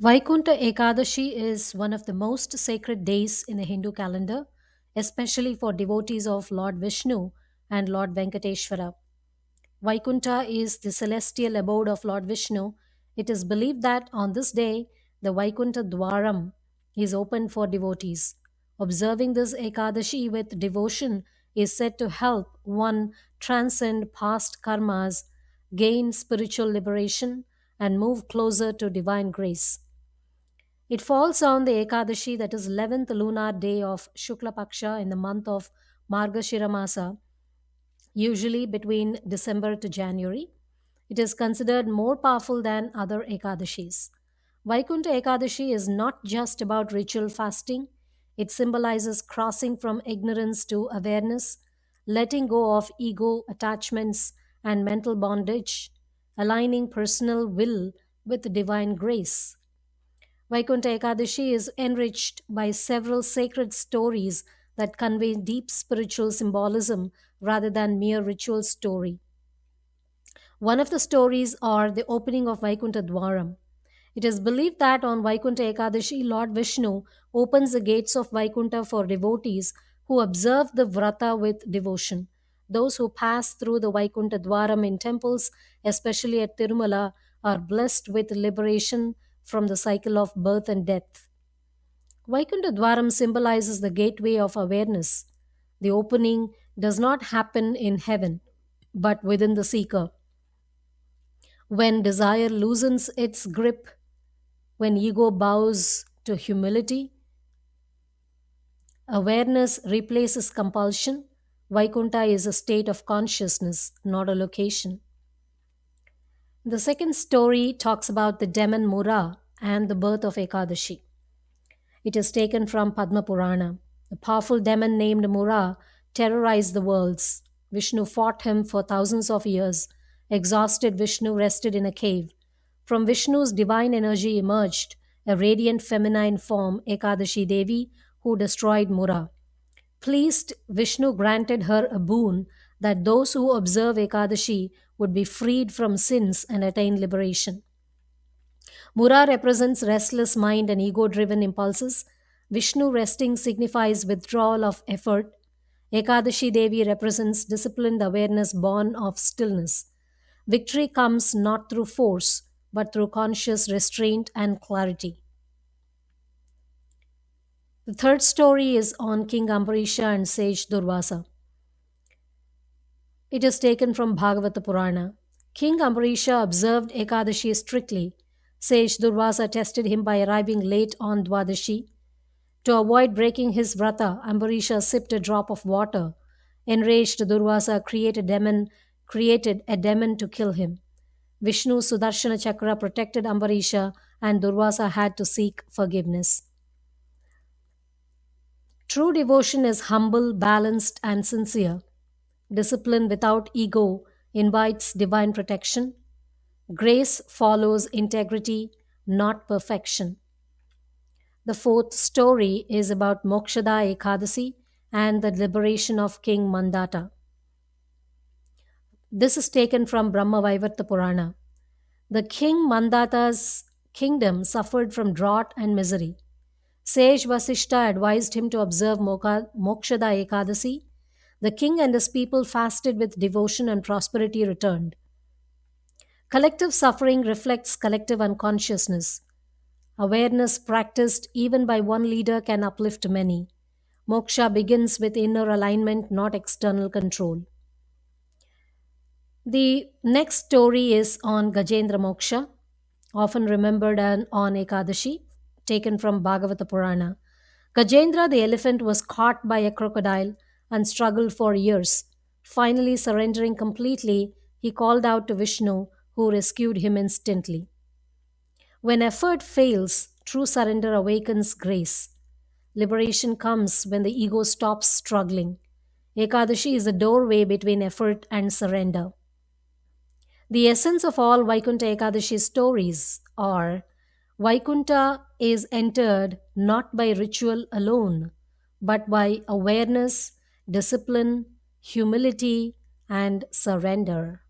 Vaikunta Ekadashi is one of the most sacred days in the Hindu calendar, especially for devotees of Lord Vishnu and Lord Venkateshwara. Vaikunta is the celestial abode of Lord Vishnu. It is believed that on this day, the Vaikunta Dwaram is open for devotees. Observing this Ekadashi with devotion is said to help one transcend past karmas, gain spiritual liberation, and move closer to divine grace. It falls on the Ekadashi, that is 11th lunar day of Shukla Paksha in the month of Margashira Masa, usually between December to January. It is considered more powerful than other Ekadashis. Vaikunta Ekadashi is not just about ritual fasting, it symbolizes crossing from ignorance to awareness, letting go of ego attachments and mental bondage, aligning personal will with divine grace. Vaikunta Ekadashi is enriched by several sacred stories that convey deep spiritual symbolism rather than mere ritual story. One of the stories are the opening of Vaikunta Dwaram. It is believed that on Vaikunta Ekadashi, Lord Vishnu opens the gates of Vaikunta for devotees who observe the vrata with devotion. Those who pass through the Vaikunta Dwaram in temples, especially at Tirumala, are blessed with liberation from the cycle of birth and death. Vaikunta Dwaram symbolizes the gateway of awareness. The opening does not happen in heaven, but within the seeker. When desire loosens its grip, when ego bows to humility, awareness replaces compulsion. Vaikunta is a state of consciousness, not a location. The second story talks about the demon Mura and the birth of Ekadashi. It is taken from Padma Purana. A powerful demon named Mura terrorized the worlds. Vishnu fought him for thousands of years. Exhausted, Vishnu rested in a cave. From Vishnu's divine energy emerged a radiant feminine form, Ekadashi Devi, who destroyed Mura. Pleased, Vishnu granted her a boon that those who observe Ekadashi would be freed from sins and attain liberation. Mura represents restless mind and ego driven impulses. Vishnu resting signifies withdrawal of effort. Ekadashi Devi represents disciplined awareness born of stillness. Victory comes not through force, but through conscious restraint and clarity. The third story is on King Ambarisha and sage Durvasa. It is taken from Bhagavata Purana. King Ambarisha observed Ekadashi strictly. Sage Durvasa tested him by arriving late on Dwadashi. To avoid breaking his vrata, Ambarisha sipped a drop of water. Enraged, Durvasa created a demon to kill him. Vishnu's Sudarshana Chakra protected Ambarisha, and Durvasa had to seek forgiveness. True devotion is humble, balanced, and sincere. Discipline without ego invites divine protection. Grace follows integrity, not perfection. The fourth story is about Mokshada Ekadasi and the liberation of King Mandata. This is taken from Brahma Vaivarta Purana. The king Mandata's kingdom suffered from drought and misery. Sage Vasishta advised him to observe Mokshada Ekadasi. The king and his people fasted with devotion, and prosperity returned. Collective suffering reflects collective unconsciousness. Awareness practiced even by one leader can uplift many. Moksha begins with inner alignment, not external control. The next story is on Gajendra Moksha, often remembered on Ekadashi, taken from Bhagavata Purana. Gajendra the elephant was caught by a crocodile and struggled for years. Finally, surrendering completely, he called out to Vishnu, who rescued him instantly. When effort fails, true surrender awakens grace. Liberation comes when the ego stops struggling. Ekadashi is the doorway between effort and surrender. The essence of all Vaikunta Ekadashi stories are Vaikunta is entered not by ritual alone, but by awareness, discipline, humility, and surrender.